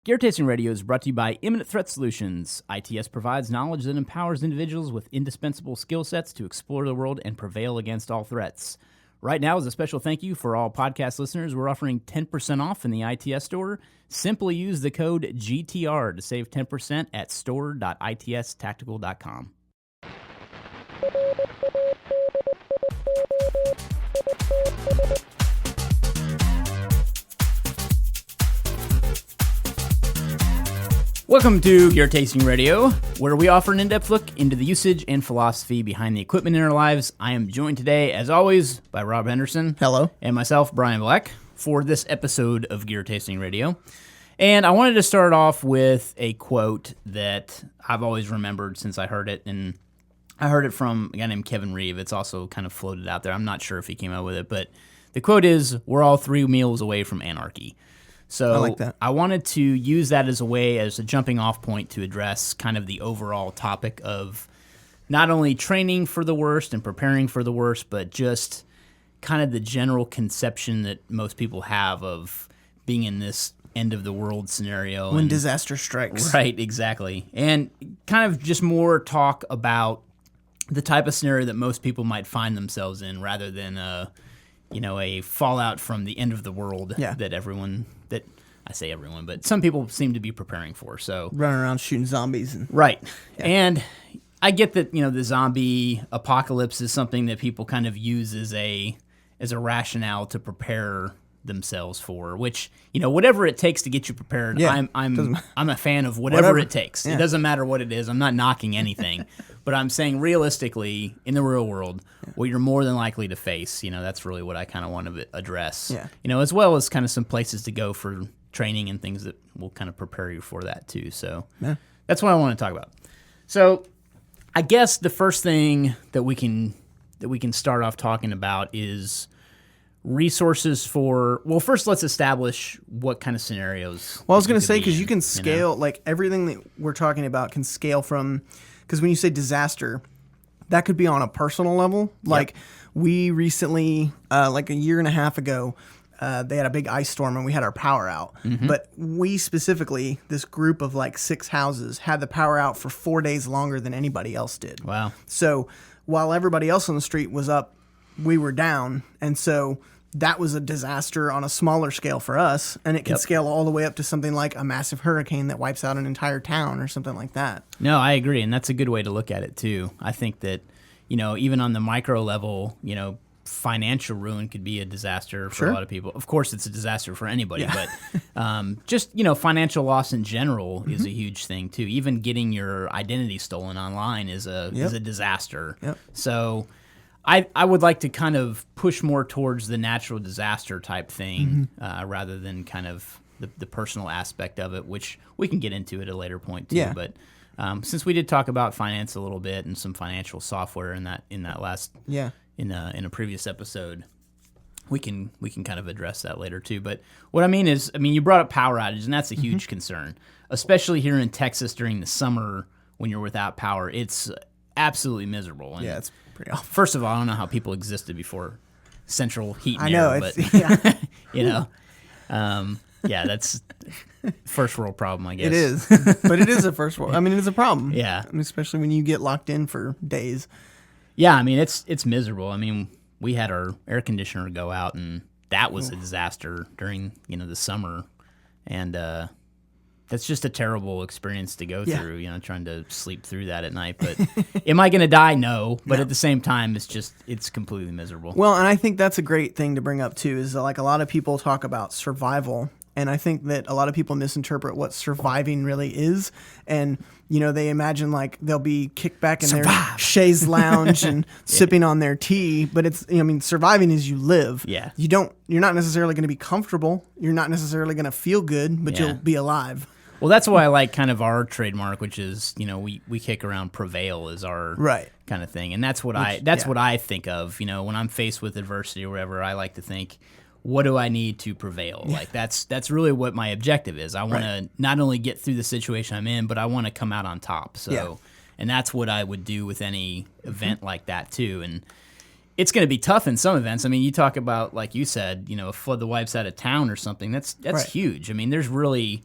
Gear Tasting Radio is brought to you by Imminent Threat Solutions. ITS provides knowledge that empowers individuals with indispensable skill sets to explore the world and prevail against all threats. Right now, as a special thank you for all podcast listeners, we're offering 10% off in the ITS store. Simply use the code GTR to save 10% at store.itstactical.com. Welcome to Gear Tasting Radio, where we offer an in-depth look into the usage and philosophy behind the equipment in our lives. I am joined today, as always, by Rob Henderson. Hello. And myself, Brian Black, for this episode of Gear Tasting Radio. And I wanted to start off with a quote that I've always remembered since I heard it, and I heard it from a guy named Kevin Reeve. It's also kind of floated out there. I'm not sure if he came out with it, but the quote is, "We're all 3 meals away from anarchy." So I like that. I wanted to use that as a jumping off point to address kind of the overall topic of not only training for the worst and preparing for the worst, but just kind of the general conception that most people have of being in this end of the world scenario. When disaster strikes. Right, exactly. And kind of just more talk about the type of scenario that most people might find themselves in rather than a fallout from the end of the world that I say everyone, but some people seem to be preparing for. So Running around shooting zombies. Right. Yeah. And I get that, the zombie apocalypse is something that people kind of use as a rationale to prepare themselves for, which, whatever it takes to get you prepared, yeah. I'm a fan of whatever it takes. Yeah. It doesn't matter what it is. I'm not knocking anything, but I'm saying realistically, in the real world, what you're more than likely to face, that's really what I kind of want to address, as well as kind of some places to go for training and things that will kind of prepare you for that too. So that's what I want to talk about. So I guess the first thing that we can start off talking about is resources for, well, first let's establish what kind of scenarios. Well, I was going to say, because you can scale, like everything that we're talking about can scale from, because when you say disaster, that could be on a personal level. Like we recently, like a year and a half ago, they had a big ice storm and we had our power out. Mm-hmm. But we specifically, this group of like 6 houses, had the power out for 4 days longer than anybody else did. Wow. So while everybody else on the street was up, we were down. And so that was a disaster on a smaller scale for us. And it can scale all the way up to something like a massive hurricane that wipes out an entire town or something like that. No, I agree. And that's a good way to look at it too. I think that, even on the micro level, financial ruin could be a disaster for a lot of people. Of course, it's a disaster for anybody, but just, financial loss in general is a huge thing too. Even getting your identity stolen online is a disaster. Yep. So I would like to kind of push more towards the natural disaster type thing rather than kind of the personal aspect of it, which we can get into at a later point too. Yeah. But since we did talk about finance a little bit and some financial software in that last in a previous episode, we can kind of address that later too. But what I mean is, you brought up power outage, and that's a huge concern, especially here in Texas during the summer when you're without power. It's absolutely miserable. And it's pretty awful. First of all, I don't know how people existed before central heat and I know, air, but that's first world problem, I guess. It is, but it is a first world. It's a problem. Yeah, especially when you get locked in for days. Yeah, it's miserable. We had our air conditioner go out, and that was a disaster during the summer, and that's just a terrible experience to go through. Trying to sleep through that at night. But am I going to die? No. But at the same time, it's completely miserable. Well, and I think that's a great thing to bring up too. Is like a lot of people talk about survival. And I think that a lot of people misinterpret what surviving really is. And, they imagine like they'll be kicked back in their chaise lounge and sipping on their tea. But it's, surviving is you live. Yeah. You're not necessarily going to be comfortable. You're not necessarily going to feel good, but you'll be alive. Well, that's why I like kind of our trademark, which is, we kick around prevail as our kind of thing. And that's what I think of, when I'm faced with adversity or whatever. I like to think, what do I need to prevail? Like that's really what my objective is. I want to not only get through the situation I'm in, but I want to come out on top. So, and that's what I would do with any event like that too. And it's going to be tough in some events. You talk about, like you said, a flood that wipes out a town or something. That's huge. There's really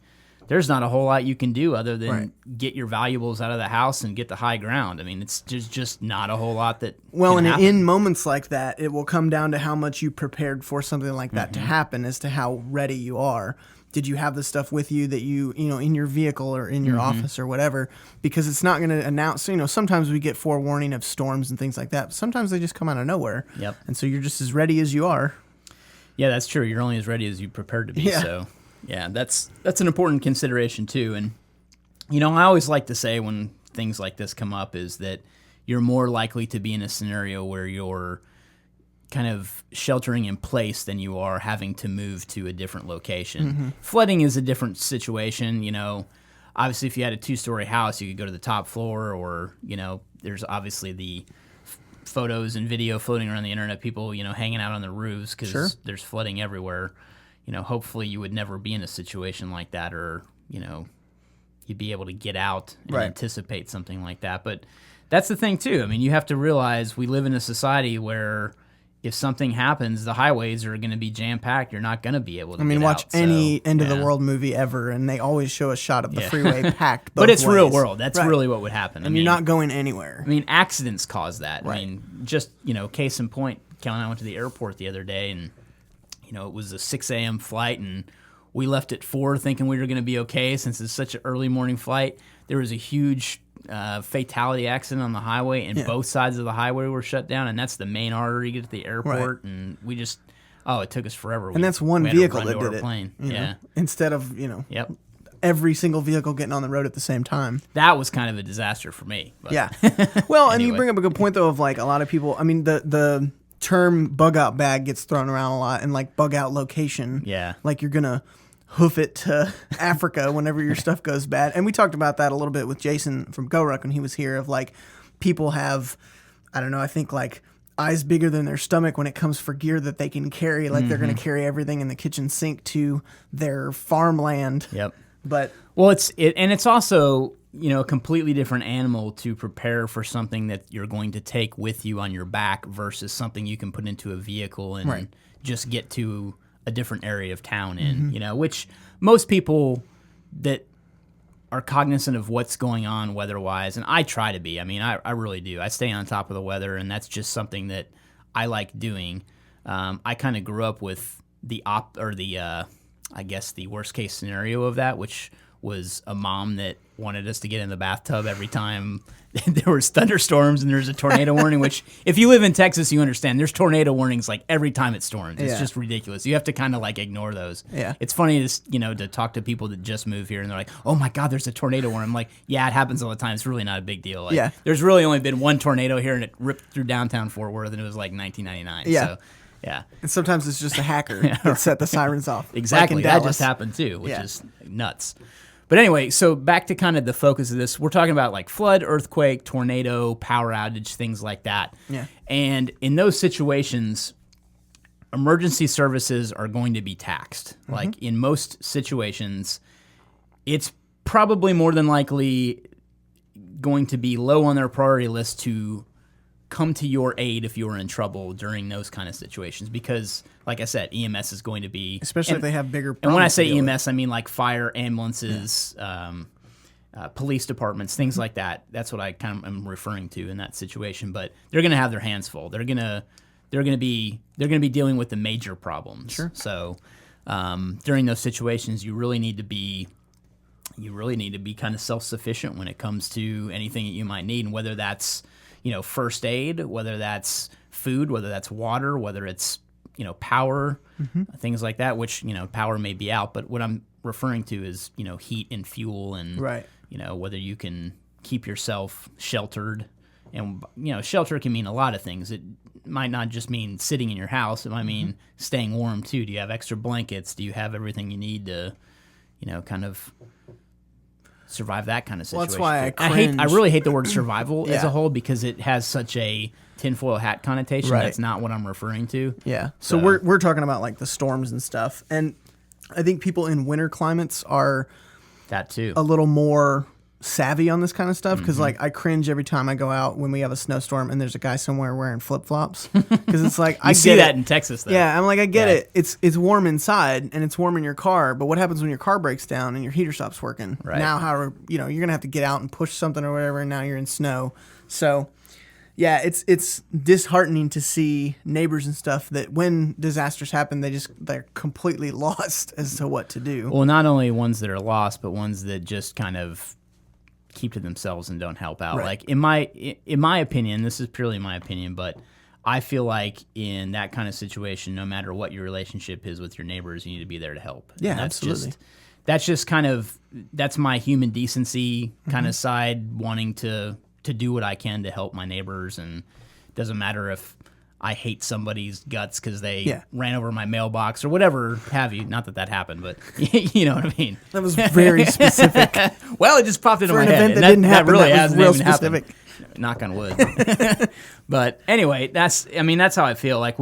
there's not a whole lot you can do other than get your valuables out of the house and get to high ground. I mean, it's just not a whole lot that can happen. In moments like that, it will come down to how much you prepared for something like that to happen as to how ready you are. Did you have the stuff with you that you know, in your vehicle or in your office or whatever? Because it's not going to announce, you know, sometimes we get forewarning of storms and things like that. But sometimes they just come out of nowhere. Yep. And so you're just as ready as you are. Yeah, that's true. You're only as ready as you prepared to be. Yeah. So, yeah, that's an important consideration too. And, you know, I always like to say when things like this come up is that you're more likely to be in a scenario where you're kind of sheltering in place than you are having to move to a different location. Flooding is a different situation. You know, obviously if you had a 2-story house, you could go to the top floor, or, you know, there's obviously the photos and video floating around the internet, people, you know, hanging out on the roofs because there's flooding everywhere. You know, hopefully you would never be in a situation like that, or, you know, you'd be able to get out and anticipate something like that. But that's the thing too. I mean, you have to realize we live in a society where if something happens, the highways are going to be jam-packed. You're not going to be able to get watch out. any end-of-the-world movie ever, and they always show a shot of the freeway packed both But it's ways. real world. That's really what would happen. And you're not going anywhere. I mean, accidents cause that. I mean, just, you know, case in point, Kel and I went to the airport the other day, and, you know, it was a 6 a.m. flight, and we left at 4 thinking we were going to be okay since it's such an early morning flight. There was a huge fatality accident on the highway, and both sides of the highway were shut down, and that's the main artery to get to the airport, and we just, it took us forever. And that's one vehicle that did it. Plane. Know, instead of, you know, every single vehicle getting on the road at the same time. That was kind of a disaster for me. But Well, and you bring up a good point, though, of like a lot of people, I mean, the term bug out bag gets thrown around a lot, and like bug out location. Yeah. Like you're going to hoof it to Africa whenever your stuff goes bad. And we talked about that a little bit with Jason from GoRuck when he was here, of like people have, I don't know, I think like eyes bigger than their stomach when it comes for gear that they can carry. Like they're going to carry everything in the kitchen sink to their farmland. Yep. But well, it's also, you know, a completely different animal to prepare for something that you're going to take with you on your back versus something you can put into a vehicle and just get to a different area of town in, you know, which most people that are cognizant of what's going on weather-wise, and I try to be. I mean, I really do. I stay on top of the weather, and that's just something that I like doing. I kind of grew up with I guess the worst-case scenario of that, which was a mom that wanted us to get in the bathtub every time there was thunderstorms and there's a tornado warning, which if you live in Texas, you understand there's tornado warnings like every time it storms. It's just ridiculous. You have to kind of like ignore those. Yeah. It's funny to, you know, to talk to people that just moved here and they're like, oh my God, there's a tornado warning. I'm like, yeah, it happens all the time. It's really not a big deal. Like, there's really only been one tornado here and it ripped through downtown Fort Worth and it was like 1999. Yeah. So, yeah. And sometimes it's just a hacker that set the sirens off. Exactly. Like that just happened too, which is nuts. But anyway, so back to kind of the focus of this. We're talking about like flood, earthquake, tornado, power outage, things like that. Yeah. And in those situations, emergency services are going to be taxed. Like in most situations, it's probably more than likely going to be low on their priority list to come to your aid if you're in trouble during those kind of situations, because like I said, EMS is going to be, especially if they have bigger problems. And when I say EMS, I mean like fire, ambulances, police departments, things like that. That's what I kind of am referring to in that situation. But they're going to have their hands full. They're going to be dealing with the major problems. Sure. So during those situations, you really need to be kind of self-sufficient when it comes to anything that you might need, and whether that's, you know, first aid, whether that's food, whether that's water, whether it's, you know, power, things like that, which, you know, power may be out, but what I'm referring to is, you know, heat and fuel and, you know, whether you can keep yourself sheltered. And, you know, shelter can mean a lot of things. It might not just mean sitting in your house. It might mean staying warm too. Do you have extra blankets? Do you have everything you need to, you know, kind of survive that kind of situation? Well, that's why I really hate the word survival as a whole, because it has such a tinfoil hat connotation. That's not what I'm referring to. Yeah. So we're talking about like the storms and stuff, and I think people in winter climates are that too a little more savvy on this kind of stuff because like I cringe every time I go out when we have a snowstorm and there's a guy somewhere wearing flip-flops because it's like I see that in Texas though. Yeah, I'm like I get it. It's warm inside and it's warm in your car, but what happens when your car breaks down and your heater stops working? Right. Now how you're going to have to get out and push something or whatever and now you're in snow. So yeah, it's disheartening to see neighbors and stuff that when disasters happen, they're completely lost as to what to do. Well, not only ones that are lost, but ones that just kind of keep to themselves and don't help out. Right. Like in my opinion, this is purely my opinion, but I feel like in that kind of situation, no matter what your relationship is with your neighbors, you need to be there to help. Yeah, and absolutely. That's just kind of my human decency kind of side, wanting to do what I can to help my neighbors, and it doesn't matter if I hate somebody's guts because they ran over my mailbox or whatever have you. Not that happened, but you know what I mean. That was very specific. Well, it just popped into For my an head. event that didn't happen, really that was hasn't real even specific. happened. Knock on wood. But anyway, that's how I feel. Like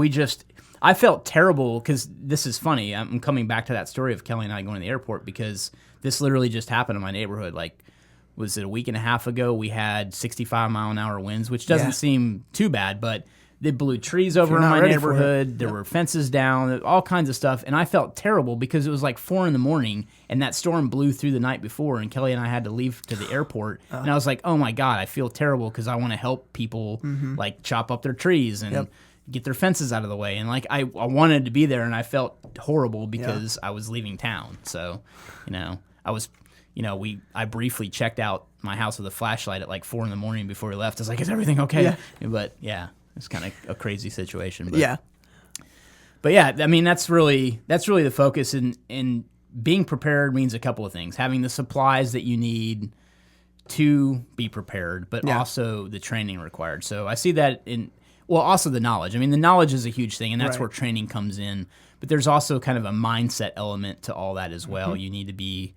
I felt terrible because this is funny. I'm coming back to that story of Kelly and I going to the airport because this literally just happened in my neighborhood. Like, was it a week and a half ago? We had 65-mile-an-hour winds, which doesn't seem too bad, but they blew trees over in my neighborhood. There were fences down, all kinds of stuff. And I felt terrible because it was like 4 a.m. and that storm blew through the night before. And Kelly and I had to leave to the airport. And I was like, oh my God, I feel terrible because I want to help people like chop up their trees and get their fences out of the way. And like I wanted to be there, and I felt horrible because I was leaving town. So, I briefly checked out my house with a flashlight at like 4 a.m. before we left. I was like, is everything okay? Yeah. But yeah. It's kind of a crazy situation, but but yeah, I mean that's really the focus. And being prepared means a couple of things: having the supplies that you need to be prepared, but also the training required. So I see that also the knowledge. I mean, the knowledge is a huge thing, and that's where training comes in. But there's also kind of a mindset element to all that as well. You need to be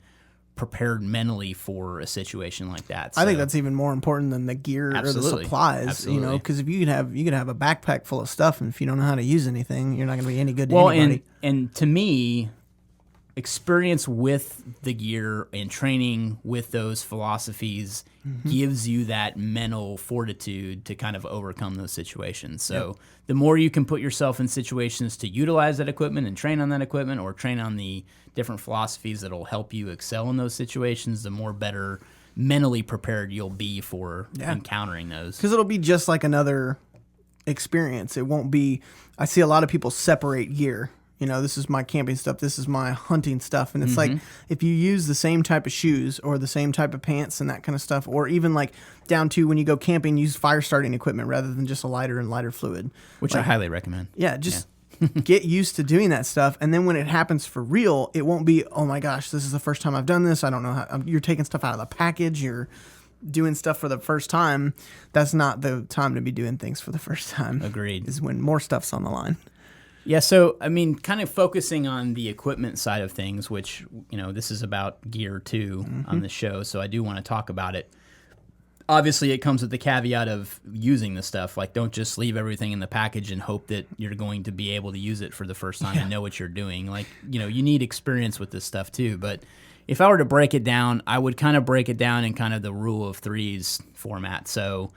prepared mentally for a situation like that. So, I think that's even more important than the gear or the supplies, because if you could have a backpack full of stuff, and if you don't know how to use anything, you're not going to be any good to anybody. And to me, experience with the gear and training with those philosophies gives you that mental fortitude to kind of overcome those situations. So the more you can put yourself in situations to utilize that equipment and train on that equipment, or train on the different philosophies that will help you excel in those situations, the more better mentally prepared you'll be for encountering those. Because it'll be just like another experience. It won't be, I see a lot of people separate gear. This is my camping stuff, this is my hunting stuff. And it's like, if you use the same type of shoes or the same type of pants and that kind of stuff, or even like down to when you go camping, use fire starting equipment rather than just a lighter and lighter fluid. Which I highly recommend. Yeah, just get used to doing that stuff. And then when it happens for real, it won't be, oh my gosh, this is the first time I've done this. I don't know how, you're taking stuff out of the package. You're doing stuff for the first time. That's not the time to be doing things for the first time. Agreed. Is when more stuff's on the line. Yeah, so, I mean, kind of focusing on the equipment side of things, which, this is about gear too on the show, so I do want to talk about it. Obviously, it comes with the caveat of using the stuff. Like, don't just leave everything in the package and hope that you're going to be able to use it for the first time and know what you're doing. Like, you need experience with this stuff too. But if I were to break it down, I would kind of break it down in kind of the rule of threes format. So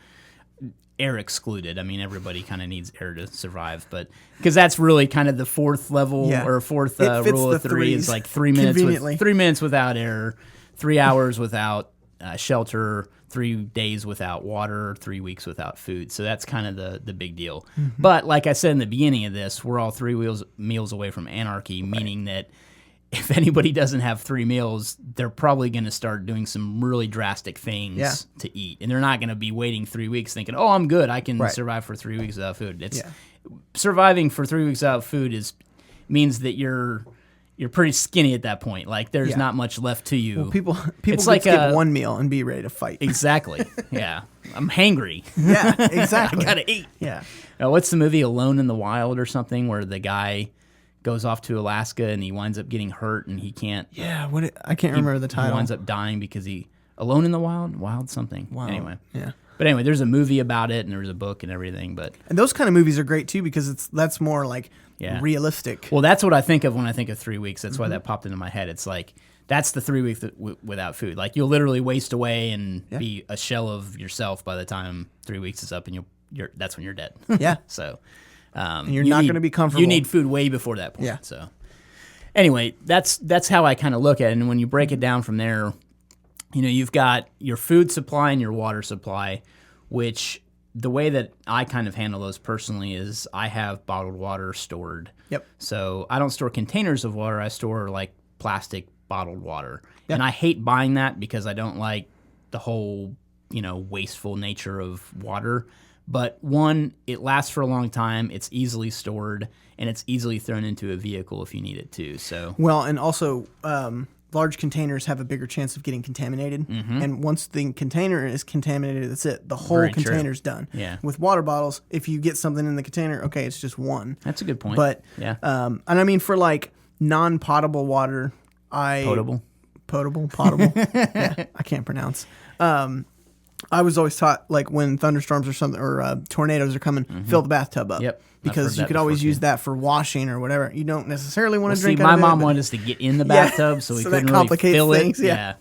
air excluded. I mean, everybody kind of needs air to survive, but because that's really kind of the fourth level or fourth rule of three is like 3 minutes 3 minutes without air, 3 hours without shelter, 3 days without water, 3 weeks without food. So that's kind of the big deal. But like I said in the beginning of this, we're all 3 meals away from anarchy, meaning that if anybody doesn't have 3 meals, they're probably going to start doing some really drastic things to eat. And they're not going to be waiting 3 weeks thinking, oh, I'm good. I can survive for 3 weeks without food. It's surviving for 3 weeks without food means that you're pretty skinny at that point. Like there's not much left to you. Well, people it's like skip one meal and be ready to fight. Exactly. Yeah. I'm hangry. Yeah, exactly. I got to eat. Yeah. What's the movie Alone in the Wild or something where the guy goes off to Alaska and he winds up getting hurt and he can't. Yeah, I can't remember the title. He winds up dying because Alone in the Wild something. Wow. Anyway. Yeah. But anyway, there's a movie about it and there's a book and everything. And those kind of movies are great too because that's more like realistic. Well, that's what I think of when I think of 3 weeks. That's why that popped into my head. It's like, That's the 3 weeks without food. Like you'll literally waste away and be a shell of yourself by the time 3 weeks is up, and that's when you're dead. Yeah. So and you're not going to be comfortable. You need food way before that point. Yeah. So anyway, that's how I kind of look at it. And when you break it down from there, you've got your food supply and your water supply, which the way that I kind of handle those personally is I have bottled water stored. Yep. So I don't store containers of water. I store like plastic bottled water. Yep. And I hate buying that because I don't like the whole, wasteful nature of water. But one, it lasts for a long time. It's easily stored, and it's easily thrown into a vehicle if you need it to. So well, and also large containers have a bigger chance of getting contaminated. Mm-hmm. And once the container is contaminated, that's it. The whole container's done. Yeah. With water bottles, if you get something in the container, okay, it's just one. That's a good point. But yeah. And I mean for like non-potable water, potable. Yeah, I can't pronounce. I was always taught like when thunderstorms or something or tornadoes are coming, fill the bathtub up. Yep. Because you could always use that for washing or whatever. You don't necessarily want to drink out my of it. My mom wanted us to get in the bathtub, so we couldn't really fill things, it. Yeah.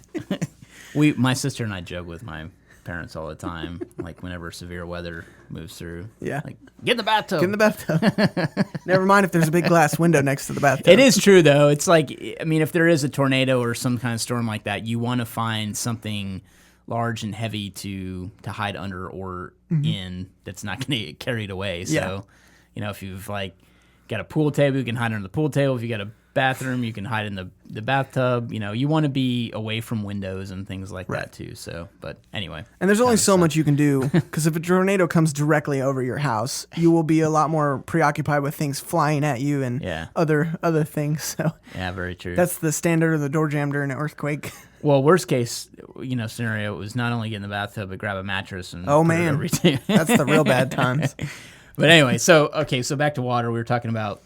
My sister and I joke with my parents all the time, like whenever severe weather moves through. Yeah. Like, get in the bathtub. Get in the bathtub. Never mind if there's a big glass window next to the bathtub. It is true, though. It's like, I mean, if there is a tornado or some kind of storm like that, you want to find something large and heavy to hide under or in that's not going to get carried away. So, if you've like got a pool table, you can hide under the pool table. If you got a bathroom, you can hide in the bathtub. You want to be away from windows and things like that too. So, but anyway. And there's only so much you can do because if a tornado comes directly over your house, you will be a lot more preoccupied with things flying at you and other things. So yeah, very true. That's the standard of the door jam during an earthquake. Well, worst case, scenario was not only get in the bathtub, but grab a mattress and everything. That's the real bad times. But anyway, so back to water. We were talking about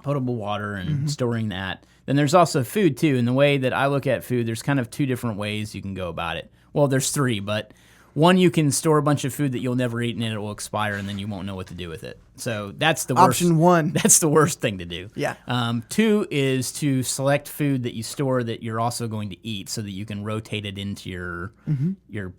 potable water and storing that. Then there's also food too. And the way that I look at food, there's kind of two different ways you can go about it. Well, there's three, but one, you can store a bunch of food that you'll never eat and it will expire and then you won't know what to do with it. So that's the worst. Option one. That's the worst thing to do. Yeah. Two is to select food that you store that you're also going to eat so that you can rotate it into your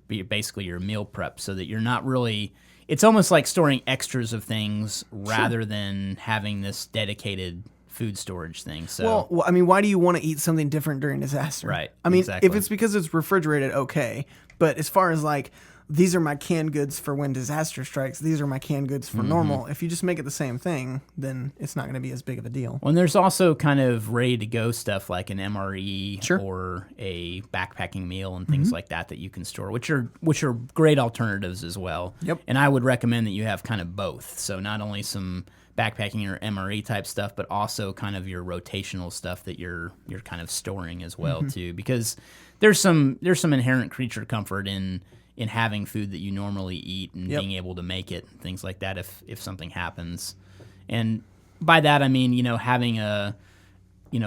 basically your meal prep so that you're not really. It's almost like storing extras of things rather than having this dedicated food storage thing. So, well, I mean, why do you want to eat something different during disaster? Right. I mean, exactly. If it's because it's refrigerated, okay. But as far as like, these are my canned goods for when disaster strikes, these are my canned goods for normal. If you just make it the same thing, then it's not going to be as big of a deal. Well, and there's also kind of ready-to-go stuff like an MRE or a backpacking meal and things like that you can store, which are great alternatives as well. Yep. And I would recommend that you have kind of both. So not only some backpacking or MRE type stuff, but also kind of your rotational stuff that you're kind of storing as well too, because there's some inherent creature comfort in having food that you normally eat and being able to make it, things like that if something happens. And by that I mean, having a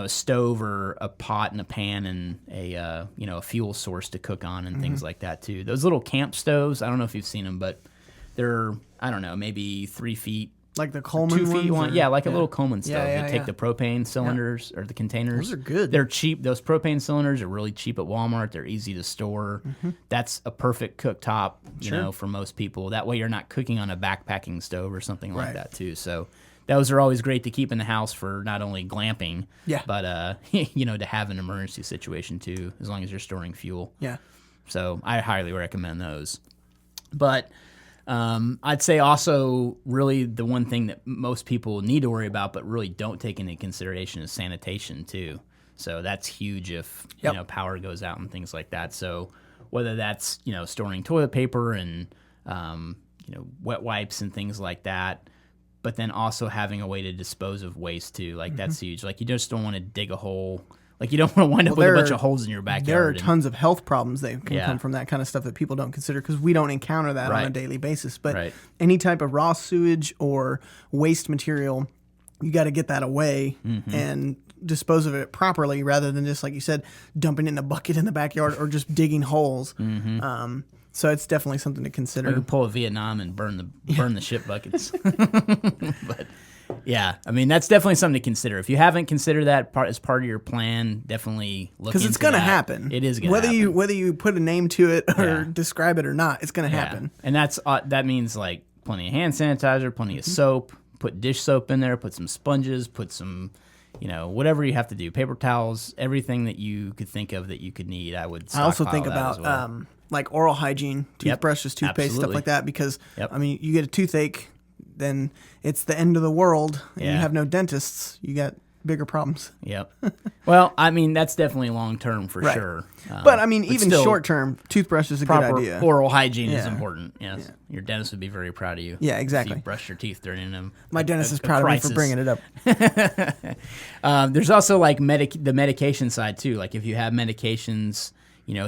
stove or a pot and a pan and a fuel source to cook on and things like that too. Those little camp stoves, I don't know if you've seen them, but they're, I don't know, maybe 3 feet. Like the Coleman 2 feet ones? Like a little Coleman stove. Yeah, You take the propane cylinders or the containers. Those are good. They're cheap. Those propane cylinders are really cheap at Walmart. They're easy to store. That's a perfect cooktop, for most people. That way you're not cooking on a backpacking stove or something like that too. So those are always great to keep in the house for not only glamping, but to have an emergency situation too, as long as you're storing fuel. Yeah. So I highly recommend those. But I'd say also really the one thing that most people need to worry about but really don't take into consideration is sanitation too. So that's huge if power goes out and things like that. So whether that's storing toilet paper and wet wipes and things like that, but then also having a way to dispose of waste too. Like that's huge. Like you just don't want to dig a hole. Like you don't want to wind up with a bunch of holes in your backyard. There are tons of health problems that can come from that kind of stuff that people don't consider because we don't encounter that on a daily basis. But any type of raw sewage or waste material, you got to get that away and dispose of it properly rather than just, like you said, dumping it in a bucket in the backyard or just digging holes. So it's definitely something to consider. We could pull a Vietnam and burn the shit buckets. But yeah, I mean, that's definitely something to consider. If you haven't considered that as part of your plan, definitely look into that. Because it's going to happen. It is going to happen. Whether you put a name to it or describe it or not, it's going to happen. And that means like plenty of hand sanitizer, plenty of soap, put dish soap in there, put some sponges, put some, whatever you have to do, paper towels, everything that you could think of that you could need. I would stockpile. I also think about like oral hygiene, toothbrushes, toothpaste, stuff like that, because I mean, you get a toothache, then it's the end of the world, and you have no dentists, you got bigger problems. Yep. Well, I mean, that's definitely long term for sure. But I mean, even short term, toothbrush is a good idea. Oral hygiene is important. Yes. Yeah. Your dentist would be very proud of you. Yeah, exactly. If you brush your teeth during my dentist is proud of me for bringing it up. There's also like the medication side too. Like if you have medications,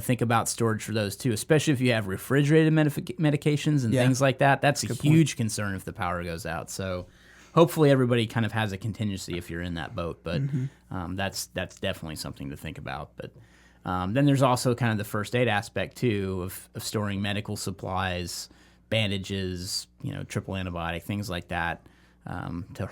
think about storage for those too, especially if you have refrigerated medications and things like that. That's a huge concern if the power goes out. So hopefully everybody kind of has a contingency if you're in that boat. But that's definitely something to think about. But then there's also kind of the first aid aspect too of storing medical supplies, bandages, triple antibiotic, things like that to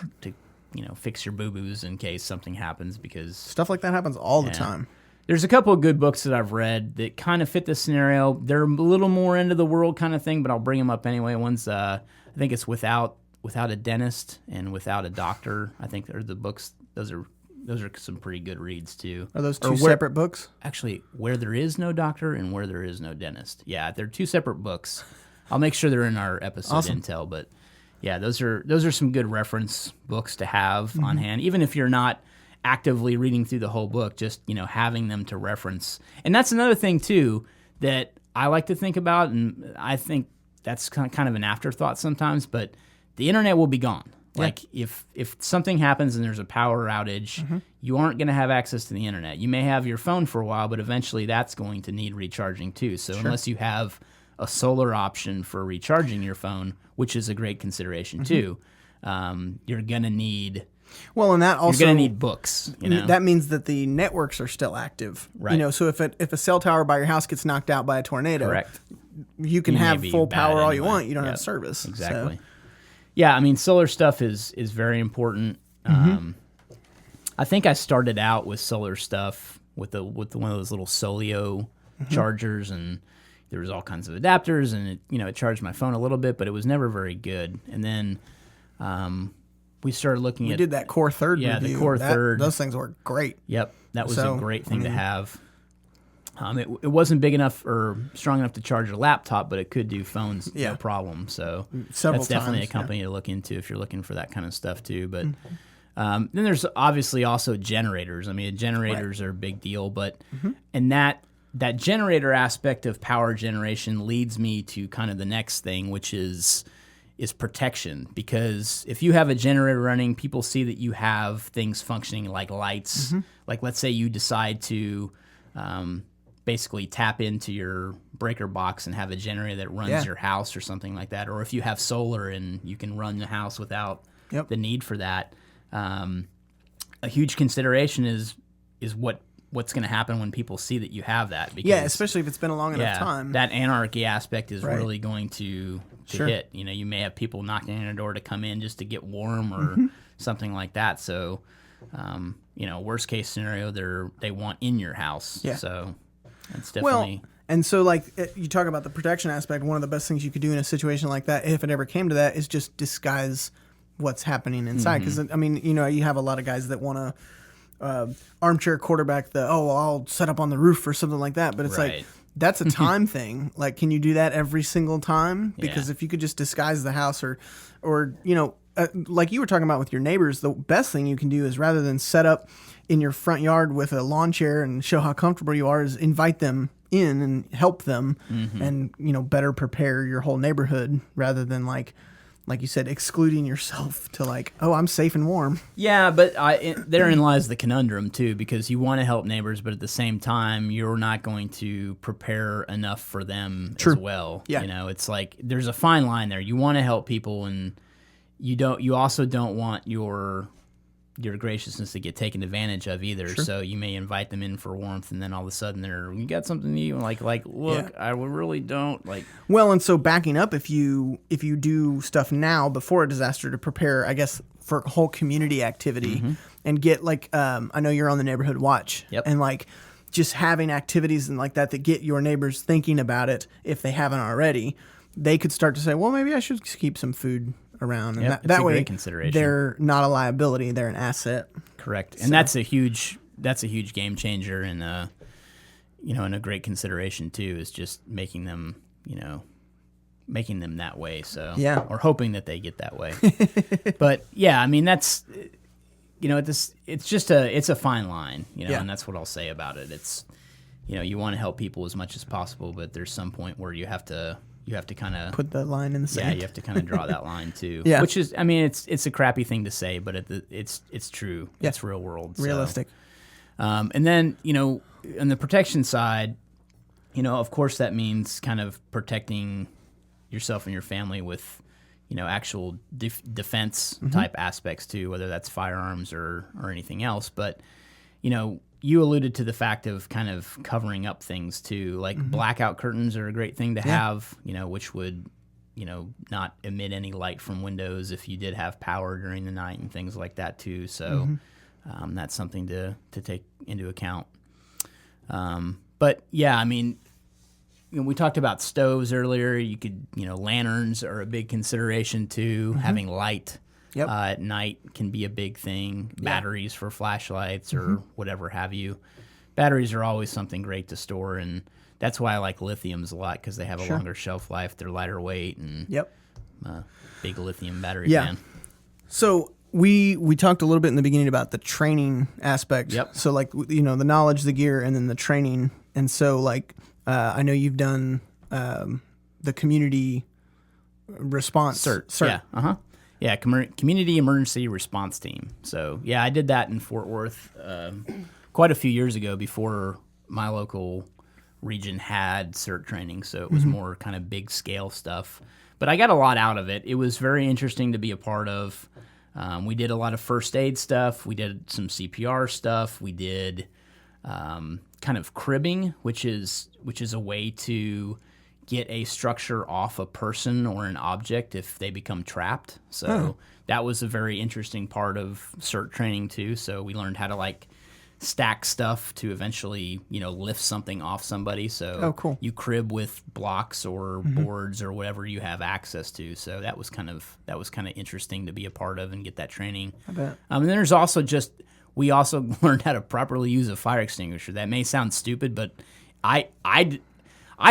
fix your boo-boos in case something happens, because stuff like that happens all the time. There's a couple of good books that I've read that kind of fit this scenario. They're a little more end of the world kind of thing, but I'll bring them up anyway. One's, I think it's Without a Dentist and Without a Doctor. I think they're the books. Those are some pretty good reads too. Are those two separate books? Actually, Where There Is No Doctor and Where There Is No Dentist. Yeah, they're two separate books. I'll make sure they're in our episode intel. But yeah, those are some good reference books to have on hand, even if you're not actively reading through the whole book, just having them to reference. And that's another thing too that I like to think about, and I think that's kind of an afterthought sometimes, but the internet will be gone. Like if something happens and there's a power outage, you aren't going to have access to the internet. You may have your phone for a while, but eventually that's going to need recharging too. So unless you have a solar option for recharging your phone, which is a great consideration too, you're going to need and that also you're going to need books. That means that the networks are still active. Right. So if a cell tower by your house gets knocked out by a tornado, correct, you can have full power all you want. You don't have service. Exactly. So. Yeah, I mean, solar stuff is very important. I think I started out with solar stuff with one of those little Solio chargers, and there was all kinds of adapters, and it charged my phone a little bit, but it was never very good. And then we started looking at... We did that Core Third review. Yeah, the Core Third. Those things were great. Yep, that was a great thing to have. It wasn't big enough or strong enough to charge a laptop, but it could do phones no problem. So that's definitely a company to look into if you're looking for that kind of stuff too. But then there's obviously also generators. I mean, generators are a big deal, but and that generator aspect of power generation leads me to kind of the next thing, which is protection. Because if you have a generator running, people see that you have things functioning like lights. Like let's say you decide to basically tap into your breaker box and have a generator that runs your house or something like that. Or if you have solar and you can run the house without the need for that. A huge consideration is what's going to happen when people see that you have that. Because, especially if it's been a long enough time. That anarchy aspect is really going to hit. You may have people knocking on your door to come in just to get warm or something like that. So, worst case scenario, they want in your house. Yeah. So that's definitely... And so, like, you talk about the protection aspect, one of the best things you could do in a situation like that, if it ever came to that, is just disguise what's happening inside. Because, I mean, you have a lot of guys that want to armchair quarterback I'll set up on the roof or something like that. But it's like, that's a time thing. Like, can you do that every single time? Because if you could just disguise the house or like you were talking about with your neighbors, the best thing you can do is rather than set up in your front yard with a lawn chair and show how comfortable you are, is invite them in and help them and, better prepare your whole neighborhood rather than like you said, excluding yourself to I'm safe and warm. Yeah, but therein lies the conundrum too, because you want to help neighbors, but at the same time, you're not going to prepare enough for them as well. Yeah. It's like there's a fine line there. You want to help people, and you also don't want your your graciousness to get taken advantage of either. Sure. So you may invite them in for warmth, and then all of a sudden you got something new. Like look, I really don't like. Well, and so backing up, if you do stuff now before a disaster to prepare, I guess, for a whole community activity, and get like, I know you're on the neighborhood watch, and like just having activities and like that get your neighbors thinking about it if they haven't already, they could start to say, well, maybe I should keep some food around, and that way they're not a liability, they're an asset. Correct. And that's a huge game changer, and and a great consideration too is just making them that way, so or hoping that they get that way. But yeah, I mean, that's it's a fine line, and that's what I'll say about it. It's you want to help people as much as possible, but there's some point where you have to kind of put the line in the sand. Yeah, you have to kind of draw that line too. Which is, I mean, it's a crappy thing to say, but it's true. Yeah. It's real world. Realistic. So. And then on the protection side, of course that means kind of protecting yourself and your family with actual defense type aspects too, whether that's firearms or anything else. But you alluded to the fact of kind of covering up things too, like blackout curtains are a great thing to have, which would, not emit any light from windows if you did have power during the night and things like that too. So that's something to take into account. But yeah, I mean, we talked about stoves earlier. You could, lanterns are a big consideration too. Having light. At night can be a big thing. Batteries for flashlights or whatever have you. Batteries are always something great to store, and that's why I like lithiums a lot, because they have a longer shelf life. They're lighter weight, and big lithium battery fan. So we talked a little bit in the beginning about the training aspect. So like the knowledge, the gear, and then the training. And so like I know you've done the community response cert. Yeah, Community Emergency Response Team. So, yeah, I did that in Fort Worth quite a few years ago before my local region had CERT training, so it was more kind of big-scale stuff. But I got a lot out of it. It was very interesting to be a part of. We did a lot of first aid stuff. We did some CPR stuff. We did kind of cribbing, which is a way to get a structure off a person or an object if they become trapped. So that was a very interesting part of CERT training too. So we learned how to like stack stuff to eventually, lift something off somebody. So you crib with blocks or boards or whatever you have access to. So that was kind of interesting to be a part of and get that training. I bet. And then there's also we also learned how to properly use a fire extinguisher. That may sound stupid, but I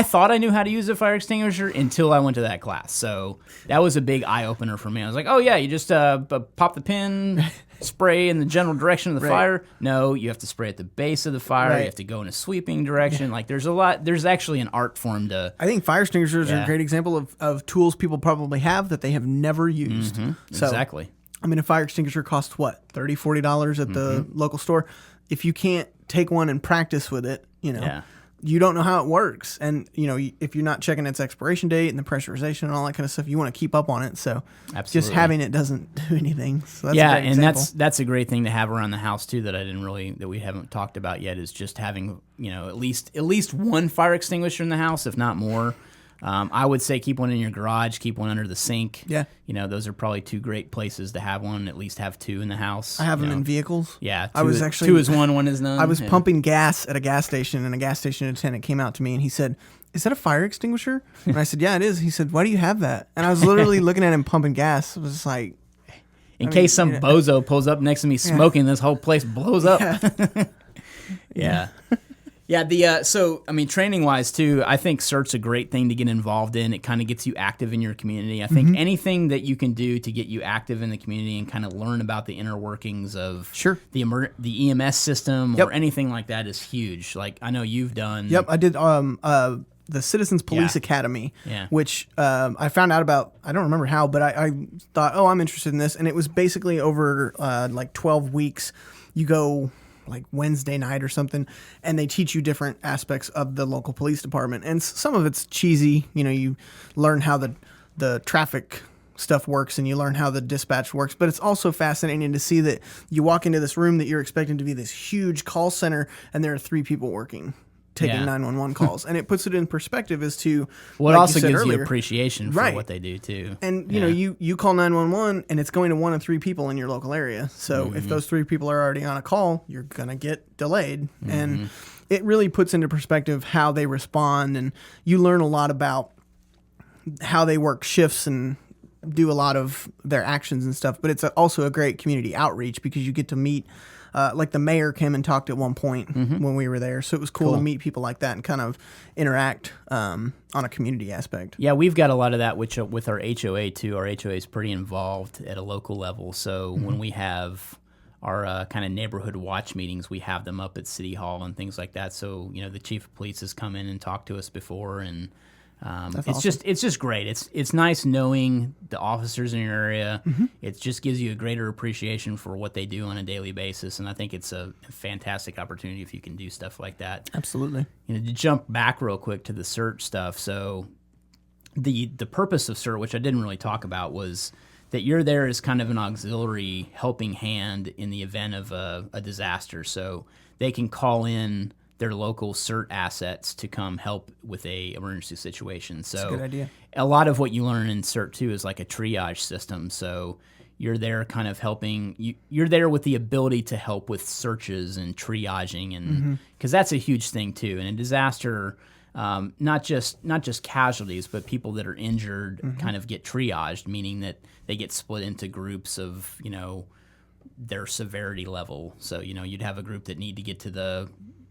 thought I knew how to use a fire extinguisher until I went to that class. So that was a big eye-opener for me. I was like, oh, yeah, you just pop the pin, spray in the general direction of the fire. No, you have to spray at the base of the fire. You have to go in a sweeping direction. Like, there's a lot. There's actually an art form to... I think fire extinguishers are a great example of tools people probably have that they have never used. So, exactly. I mean, a fire extinguisher costs, what, $30, $40 at the local store? If you can't take one and practice with it, you don't know how it works. And, if you're not checking its expiration date and the pressurization and all that kind of stuff, you want to keep up on it. So just having it doesn't do anything. So that's a great example. That's a great thing to have around the house too that we haven't talked about yet, is just having, at least one fire extinguisher in the house, if not more. I would say keep one in your garage, keep one under the sink. Yeah. Those are probably two great places to have one, at least have two in the house. I have them in vehicles. Yeah. Two is one is none. I was pumping gas at a gas station, and a gas station attendant came out to me and he said, "Is that a fire extinguisher?" And I said, "Yeah, it is." He said, "Why do you have that?" And I was literally looking at him pumping gas. It was just like... In case some bozo pulls up next to me smoking, this whole place blows up. Yeah. Yeah, so, I mean, training-wise, too, I think CERT's a great thing to get involved in. It kind of gets you active in your community. I think anything that you can do to get you active in the community and kind of learn about the inner workings of the EMS system or anything like that is huge. Like, I know you've done... Yep, I did the Citizens Police Academy, which I found out about, I don't remember how, but I thought, I'm interested in this. And it was basically over like 12 weeks. You go... like Wednesday night or something, and they teach you different aspects of the local police department. And some of it's cheesy. You learn how the traffic stuff works and you learn how the dispatch works. But it's also fascinating to see that you walk into this room that you're expecting to be this huge call center and there are 3 people working, taking 911 calls. And it puts it in perspective as to well, it also gives you appreciation for right. what they do too. And you know, you call 911 and it's going to 1 of 3 people in your local area. So if those 3 people are already on a call, you're going to get delayed. And it really puts into perspective how they respond, and you learn a lot about how they work shifts and do a lot of their actions and stuff. But it's also a great community outreach because you get to meet like the mayor came and talked at one point when we were there. So it was cool to meet people like that and kind of interact on a community aspect. Yeah, we've got a lot of that with our HOA too. Our HOA is pretty involved at a local level. So when we have our kind of neighborhood watch meetings, we have them up at City Hall and things like that. So, you know, the chief of police has come in and talked to us before, and it's just great. It's nice knowing the officers in your area. It just gives you a greater appreciation for what they do on a daily basis, and I think it's a fantastic opportunity if you can do stuff like that. Absolutely. You know, to jump back real quick to the CERT stuff. So the purpose of CERT, which I didn't really talk about, was that you're there as kind of an auxiliary helping hand in the event of a disaster. So they can call in their local CERT assets to come help with a emergency situation. So that's a good idea. A lot of what you learn in CERT too is like a triage system. So you're there kind of helping. You're there with the ability to help with searches and triaging, and because that's a huge thing too. In a disaster, not just casualties, but people that are injured kind of get triaged, meaning that they get split into groups of, you know, their severity level. So, you know, you'd have a group that need to get to the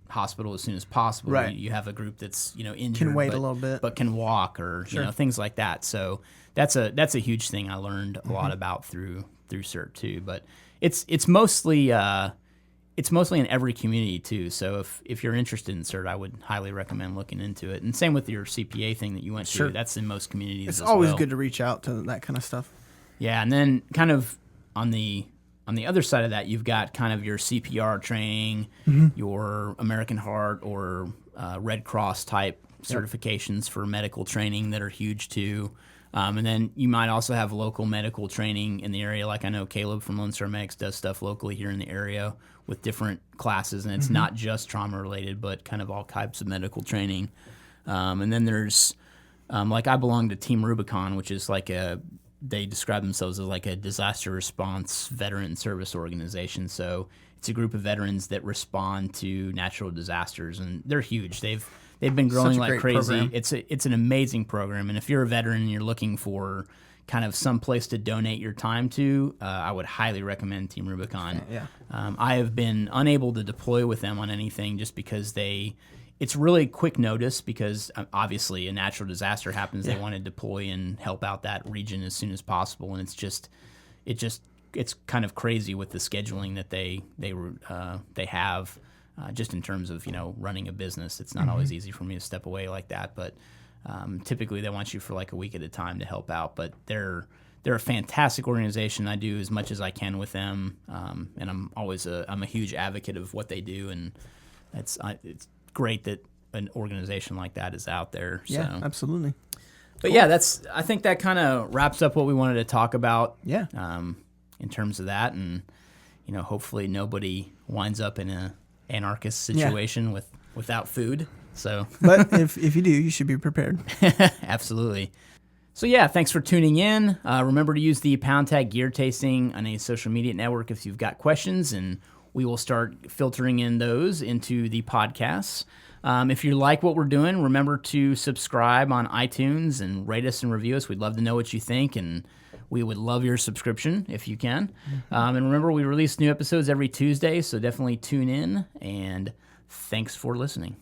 hospital as soon as possible. Right. You have a group that's, you know, injured, can wait a little bit, but can walk, or you know, things like that. So that's a huge thing I learned a lot about through CERT too. But it's mostly in every community too. So if you're interested in CERT, I would highly recommend looking into it. And same with your CPA thing that you went to. That's in most communities. It's as always well. good to reach out to that kind of stuff. Yeah, and then kind of on the other side of that, you've got kind of your CPR training, your American Heart or Red Cross type certifications for medical training that are huge too. And then you might also have local medical training in the area. Like I know Caleb from Lone Star Medics does stuff locally here in the area with different classes, and it's not just trauma related, but kind of all types of medical training. And then there's like I belong to Team Rubicon, which is like they describe themselves as like a disaster response veteran service organization. So it's a group of veterans that respond to natural disasters, and they're huge. They've been growing like crazy. Program. It's an amazing program, and if you're a veteran and you're looking for kind of some place to donate your time to, I would highly recommend Team Rubicon. Yeah. I have been unable to deploy with them on anything just because it's really quick notice, because obviously a natural disaster happens. They want to deploy and help out that region as soon as possible, and it's kind of crazy with the scheduling that they have. Just in terms of, you know, running a business, it's not always easy for me to step away like that. But typically they want you for like a week at a time to help out. But they're a fantastic organization. I do as much as I can with them, and I'm a huge advocate of what they do, and it's great that an organization like that is out there. Yeah, so. Absolutely. But cool. Yeah, I think that kind of wraps up what we wanted to talk about. Yeah. In terms of that, and you know, hopefully nobody winds up in a anarchist situation without food. So, but if you do, you should be prepared. Absolutely. So yeah, thanks for tuning in. Remember to use the #Tag Gear Tasting on a social media network if you've got questions, and we will start filtering in those into the podcasts. If you like what we're doing, remember to subscribe on iTunes and rate us and review us. We'd love to know what you think, and we would love your subscription if you can. And remember, we release new episodes every Tuesday, so definitely tune in, and thanks for listening.